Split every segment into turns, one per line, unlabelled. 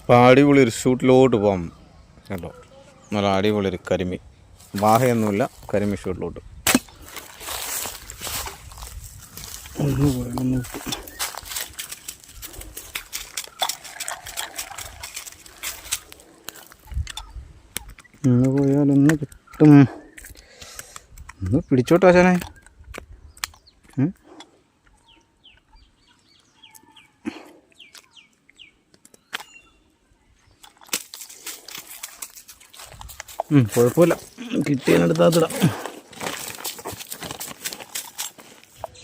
അപ്പോൾ അടിപൊളി ഒരു ഷൂട്ടിലോട്ട് പോകാം കേട്ടോ. നല്ല അടിപൊളി ഒരു കരിമീൻ, വാഹയൊന്നുമില്ല, കരിമീൻ ഷൂട്ടിലോട്ട് ഒന്ന് പോയാലൊന്ന് കിട്ടും. ഒന്ന് പിടിച്ചോട്ടെ ആശാനെ. കുഴപ്പമില്ല, കിട്ടിയതിനടുത്താത്തിടാം.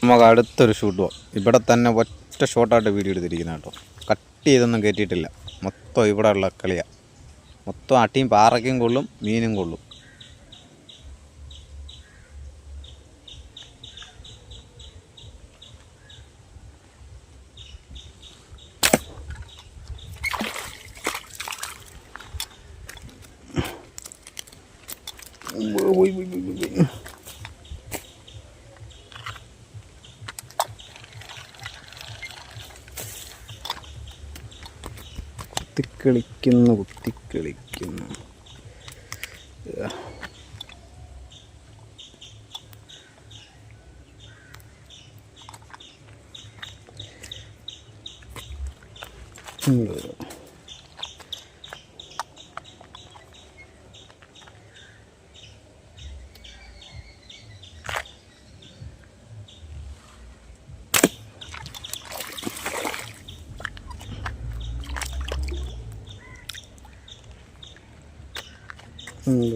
നമുക്ക് അടുത്തൊരു ഷൂട്ട് പോവാം. ഇവിടെ തന്നെ ഒറ്റ ഷോട്ടായിട്ട് വീഡിയോ എടുത്തിരിക്കുന്ന കേട്ടോ. കട്ട് ചെയ്തൊന്നും കയറ്റിയിട്ടില്ല, മൊത്തം ഇവിടെ ഉള്ള കളിയാണ്. മൊത്തം അട്ടിയും പാറയ്ക്കും കൊള്ളും, മീനും കൊള്ളും. കുത്തിക്കളിക്കുന്നു.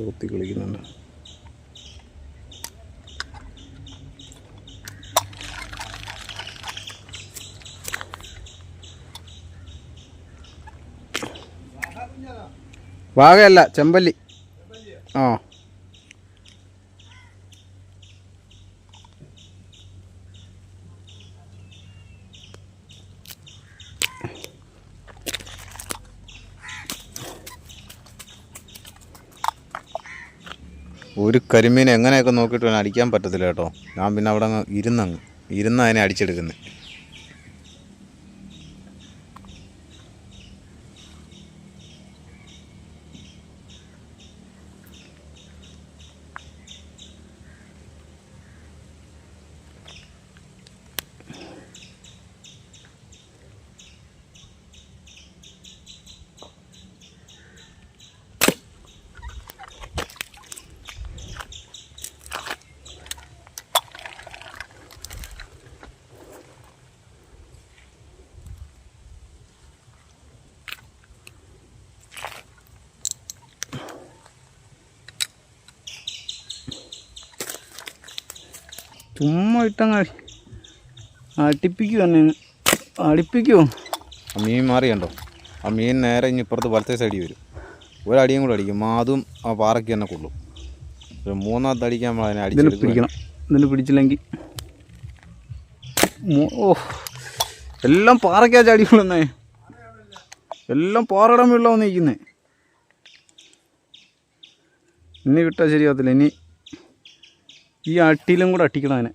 കുത്തി കളിക്കുന്നുണ്ട്. വാകയല്ല, ചെമ്പല്ലി. ആ ഒരു കരിമീൻ എങ്ങനെയൊക്കെ നോക്കിയിട്ട് വേണം അടിക്കാൻ പറ്റത്തില്ല കേട്ടോ. ഞാൻ പിന്നെ അവിടെ ഇരുന്ന് അതിനെ അടിച്ചെടുക്കുന്നത്. ചുമ്മാ ഇട്ടങ്ങ് അടുപ്പിക്കുമോ. ആ മീൻ മാറിയുണ്ടോ? ആ മീൻ നേരെ ഇനി ഇപ്പുറത്ത് വലത്തെ സൈഡിൽ വരും. ഒരടിയും കൂടെ അടിക്കും, അതും ആ പാറയ്ക്ക് തന്നെ കൊള്ളും. ഒരു മൂന്നാമത്തെ അടിക്കാൻ നമ്മൾ അതിനെ അടിച്ചെടുക്കണം. ഇതിന് പിടിച്ചില്ലെങ്കിൽ എല്ലാം പാറയ്ക്കാ ചാടിക്കൊള്ളുന്നേ. എല്ലാം പാറയുടെ മുകളിലാണ് നിൽക്കുന്നത്. ഇനി വിട്ടാൽ ശരിയാകത്തില്ല. ഇനി ഈ അട്ടിയിലും കൂടെ അട്ടിക്കണം അതിനെ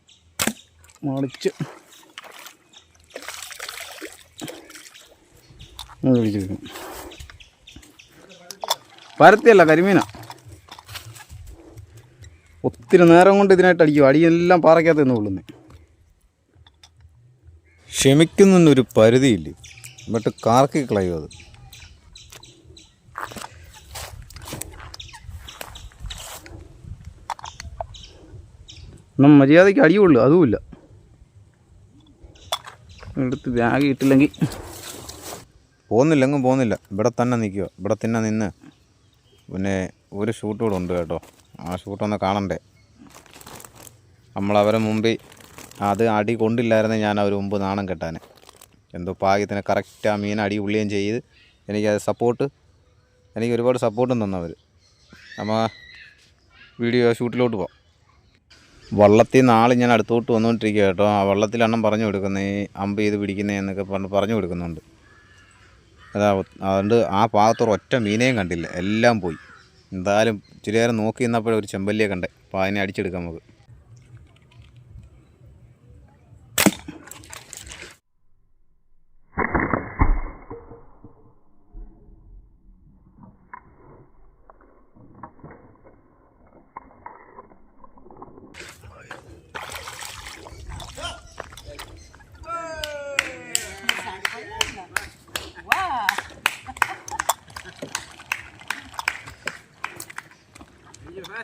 മറിച്ച് പിടിച്ച് വെക്കണം. പരത്തിയല്ല, കരിമീന. ഒത്തിരി നേരം കൊണ്ട് ഇതിനായിട്ട് അടിക്കും. അടിയെല്ലാം പാറയ്ക്കകത്ത് നിന്ന് കൊള്ളുന്നത്. ക്ഷമിക്കുന്നൊരു പരിധിയില്ലേ, എന്നിട്ട് കാർക്കി കളയും അത്. എന്നാൽ മര്യാദയ്ക്ക് അടിയുള്ളൂ, അതുമില്ല. എടുത്ത് ബാഗ് ഇട്ടില്ലെങ്കിൽ പോകുന്നില്ല. ഇവിടെ തന്നെ നിൽക്കുക. ഇവിടെ തന്നെ നിന്ന് പിന്നെ ഒരു ഷൂട്ട് കൂടെ ഉണ്ട് കേട്ടോ. ആ ഷൂട്ടൊന്ന് കാണണ്ടേ. നമ്മളവരെ മുമ്പിൽ അത് അടി കൊണ്ടില്ലായിരുന്നേ ഞാൻ അവർ മുമ്പ് നാണം കെട്ടാൻ. എന്തോ ഭാഗ്യത്തിന് കറക്റ്റ് ആ മീൻ അടി ഉള്ളിയും ചെയ്ത് എനിക്ക് ഒരുപാട് സപ്പോർട്ടും തന്നവർ. നമ്മൾ വീഡിയോ ഷൂട്ടിലോട്ട് പോകാം. വള്ളത്തിൽ നിന്ന് ആൾ ഞാൻ അടുത്തോട്ട് വന്നുകൊണ്ടിരിക്കുക കേട്ടോ. ആ വള്ളത്തിലെണ്ണം പറഞ്ഞു കൊടുക്കുന്നത് ഈ അമ്പ് ചെയ്ത് പിടിക്കുന്നതെന്നൊക്കെ പറഞ്ഞു കൊടുക്കുന്നുണ്ട്. അതുകൊണ്ട് ആ ഭാഗത്തോട് ഒറ്റ മീനെയും കണ്ടില്ല, എല്ലാം പോയി. എന്തായാലും ഇച്ചിരി നേരം നോക്കി നിന്നപ്പോഴൊരു ചെമ്പല്ലിയെ കണ്ടേ. അപ്പോൾ അതിനെ അടിച്ചെടുക്കാം നമുക്ക്. ആ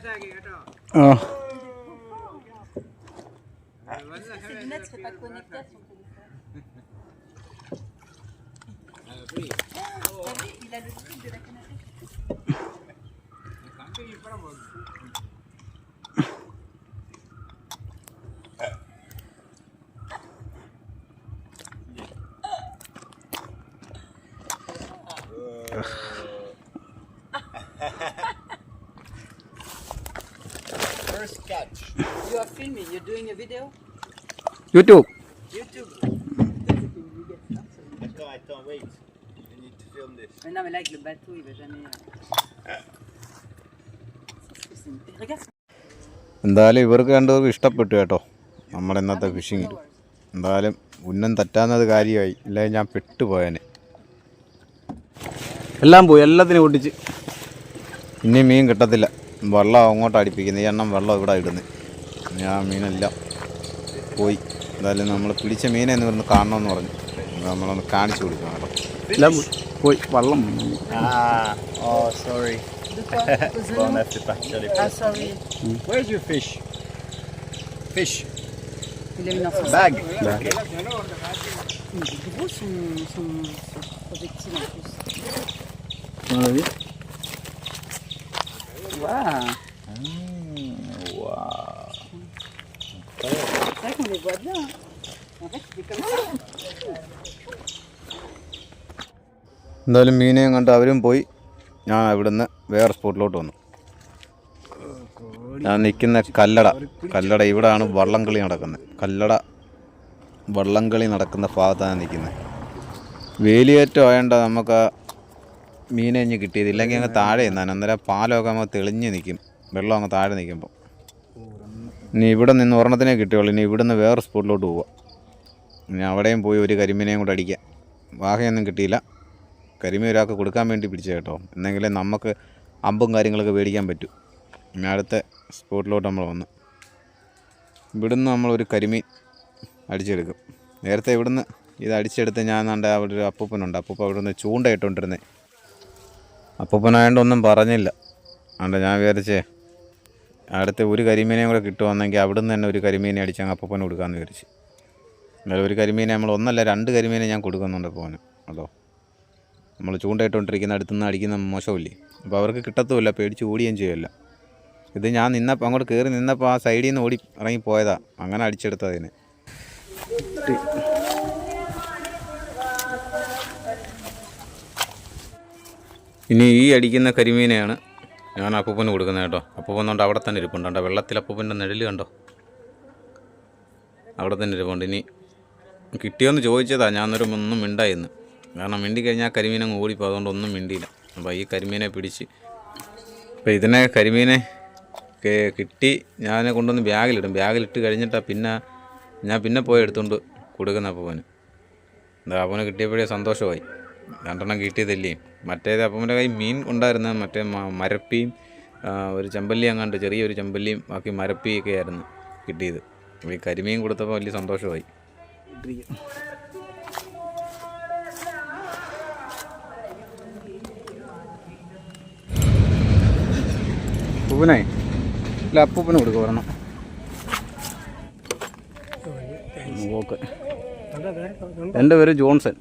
First catch.
You are filming, you're doing a video?
YouTube
YouTube.
I can't wait. You need to film this.
Mais non, mais là, avec le bateau, il va jamais. Regarde.
എന്തായാലും ഇവർക്ക് രണ്ടുപേർക്കും ഇഷ്ടപ്പെട്ടു കേട്ടോ നമ്മുടെ ഇന്നത്തെ ഫിഷിങ്. എന്തായാലും ഉന്നം തെറ്റാന്നത് കാര്യമായി, ഇല്ലെങ്കിൽ ഞാൻ പെട്ടുപോയേനെ. എല്ലാം പോയി, എല്ലാത്തിനും ഒട്ടിച്ച്. ഇനി മീൻ കിട്ടത്തില്ല, വെള്ളം അങ്ങോട്ട് അടുപ്പിക്കുന്നത്. ഈ എണ്ണം വെള്ളം ഇവിടെ ഇടുന്നത്. ഞാൻ മീനെല്ലാം പോയി. എന്തായാലും നമ്മൾ പിടിച്ച മീനെ എന്ന് പറഞ്ഞ് കാണണമെന്ന് പറഞ്ഞു. നമ്മളൊന്ന് കാണിച്ചു കൊടുക്കണം കേട്ടോ. എല്ലാം പോയി, വെള്ളം.
Oh, sorry. Bon, c'est parti.
Ah, sorry.
Where's your fish? Fish.
Il a mis dans son
Bag.
Il est gros son projectile en plus. Waouh.
Wow.
C'est vrai qu'on les voit bien. Hein. En fait, c'est comme ça.
എന്തായാലും മീനെയും കണ്ട് അവരും പോയി. ഞാൻ അവിടുന്ന് വേറെ സ്പോട്ടിലോട്ട് വന്നു. ഞാൻ നിൽക്കുന്ന കല്ലട ഇവിടെയാണ് വള്ളംകളി നടക്കുന്നത്. വള്ളംകളി നടക്കുന്ന ഭാഗത്താണ് നിൽക്കുന്നത്. വേലിയേറ്റം ആയതുകൊണ്ട് നമുക്ക് മീനെ ഇഞ്ഞ് കിട്ടിയത്. ഇല്ലെങ്കിൽ അങ്ങ് താഴെ നിന്നാണ്. അന്നേരം പാലമൊക്കെ നമുക്ക് തെളിഞ്ഞ് നിൽക്കും, വെള്ളം അങ്ങ് താഴെ നിൽക്കുമ്പോൾ. ഇനി ഇവിടെ നിന്ന് ഒരെണ്ണത്തിനെ കിട്ടിയുള്ളൂ. ഇനി ഇവിടുന്ന് വേറെ സ്പോട്ടിലോട്ട് പോവുക. ഇനി അവിടെയും പോയി ഒരു കരിമീനെയും കൂടെ അടിക്കാം. വാഹയൊന്നും കിട്ടിയില്ല. കരിമീൻ ഒരാൾക്ക് കൊടുക്കാൻ വേണ്ടി പിടിച്ച കേട്ടോ. എന്നെങ്കിലേ നമുക്ക് അമ്പും കാര്യങ്ങളൊക്കെ മേടിക്കാൻ പറ്റും. ഇനി അടുത്ത സ്പോട്ടിലോട്ട് നമ്മൾ വന്നു. ഇവിടുന്ന് നമ്മളൊരു കരിമീൻ അടിച്ചെടുക്കും. നേരത്തെ ഇവിടുന്ന് ഇത് അടിച്ചെടുത്ത് ഞാൻ കണ്ട അവിടെ ഒരു അപ്പൂപ്പനുണ്ട്. അപ്പൂപ്പ അവിടെ നിന്ന് ചൂണ്ട ഇട്ടുകൊണ്ടിരുന്നത്. അപ്പൂപ്പനായതുകൊണ്ട് ഒന്നും പറഞ്ഞില്ല. അതുകൊണ്ട് ഞാൻ വിചാരിച്ചേ അടുത്ത് ഒരു കരിമീനെയും കൂടെ കിട്ടുവാണെങ്കിൽ അവിടുന്ന് തന്നെ ഒരു കരിമീനെ അടിച്ചങ്ങ് അപ്പൂപ്പന് കൊടുക്കാമെന്ന് വിചാരിച്ച്. എന്നാലും ഒരു കരിമീനെ നമ്മൾ ഒന്നല്ല 2 കരിമീനെ ഞാൻ കൊടുക്കുന്നുണ്ട് പോകാൻ. അതോ നമ്മൾ ചൂണ്ടയിട്ടുകൊണ്ടിരിക്കുന്ന അടുത്തുനിന്ന് അടിക്കുന്ന മോശമില്ലേ. അപ്പോൾ അവർക്ക് കിട്ടത്തുമില്ല, പേടിച്ച് ഓടുകയും ചെയ്യുമല്ലോ. ഇത് ഞാൻ നിന്നപ്പോൾ അങ്ങോട്ട് കയറി നിന്നപ്പോൾ ആ സൈഡിൽ നിന്ന് ഓടി ഇറങ്ങി പോയതാ. അങ്ങനെ അടിച്ചെടുത്തതിന്. ഇനി ഈ അടിക്കുന്ന കരിമീനെയാണ് ഞാൻ അപ്പൂപ്പന് കൊടുക്കുന്നത് കേട്ടോ. അപ്പൂപ്പൻ കൊണ്ട് അവിടെ തന്നെ ഇരിപ്പുണ്ട്. കണ്ടോ വെള്ളത്തിൽ അപ്പൂപ്പൻ്റെ നിഴൽ കണ്ടോ, അവിടെ തന്നെ ഇരിപ്പുണ്ട്. ഇനി കിട്ടിയോന്ന് ചോദിച്ചതാ. ഞാനൊരു ഒന്നും മിണ്ടായിരുന്നു. കാരണം മിണ്ടിക്കഴിഞ്ഞാൽ കരിമീനങ്ങ് ഓടിപ്പോൾ, അതുകൊണ്ട് ഒന്നും മിണ്ടിയില്ല. അപ്പോൾ ഈ കരിമീനെ പിടിച്ച് അപ്പോൾ ഇതിനെ കരിമീനെ കിട്ടി ഞാൻ കൊണ്ടുവന്ന് ബാഗിലിടും. ബാഗിലിട്ട് കഴിഞ്ഞിട്ടാണ് ഞാൻ പോയി എടുത്തുകൊണ്ട് കൊടുക്കുന്ന അപ്പൂപ്പന്. എന്താ അപ്പൂനെ കിട്ടിയപ്പോഴേ സന്തോഷമായി. 2 കിട്ടിയതല്ലേ. മറ്റേത് അപ്പൂപ്പൻ്റെ കൈ മീൻ ഉണ്ടായിരുന്ന മറ്റേ മരപ്പിയും ഒരു ചെമ്പല്ലി അങ്ങാണ്ട്, ചെറിയൊരു ചെമ്പല്ലിയും ബാക്കി മരപ്പിയൊക്കെ ആയിരുന്നു കിട്ടിയത്. അപ്പോൾ ഈ കരിമീൻ കൊടുത്തപ്പോൾ വലിയ സന്തോഷമായി. അപ്പൂപ്പനെ ഇല്ല, അപ്പൂപ്പന് കൊടുക്കുക പറയണം. ഓക്കെ. എൻ്റെ പേര് ജോൺസൺ.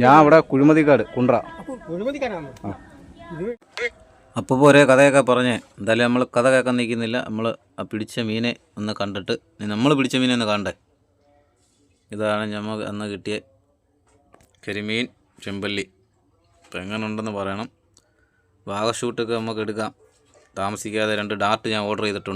ഞാൻ അവിടെ കുഴിമതിക്കാട് കുണ്ട്ര. അപ്പോൾ ഒരേ കഥയൊക്കെ പറഞ്ഞേ. എന്തായാലും നമ്മൾ കഥ കേൾക്കാൻ നിൽക്കുന്നില്ല. നമ്മൾ ആ പിടിച്ച മീനെ ഒന്ന് കണ്ടിട്ട് നമ്മൾ പിടിച്ച മീനെ ഒന്ന് കാണണ്ടേ. ഇതാണ് നമുക്ക് അന്ന് കിട്ടിയ കരിമീൻ ചെമ്പല്ലി. ഇപ്പം എങ്ങനെ ഉണ്ടെന്ന് പറയണം. വാഗ ഷൂട്ടൊക്കെ നമുക്ക് എടുക്കാം. താമസിക്കാതെ 2 ഡാർട്ട് ഞാൻ ഓർഡർ ചെയ്തിട്ടുണ്ട്.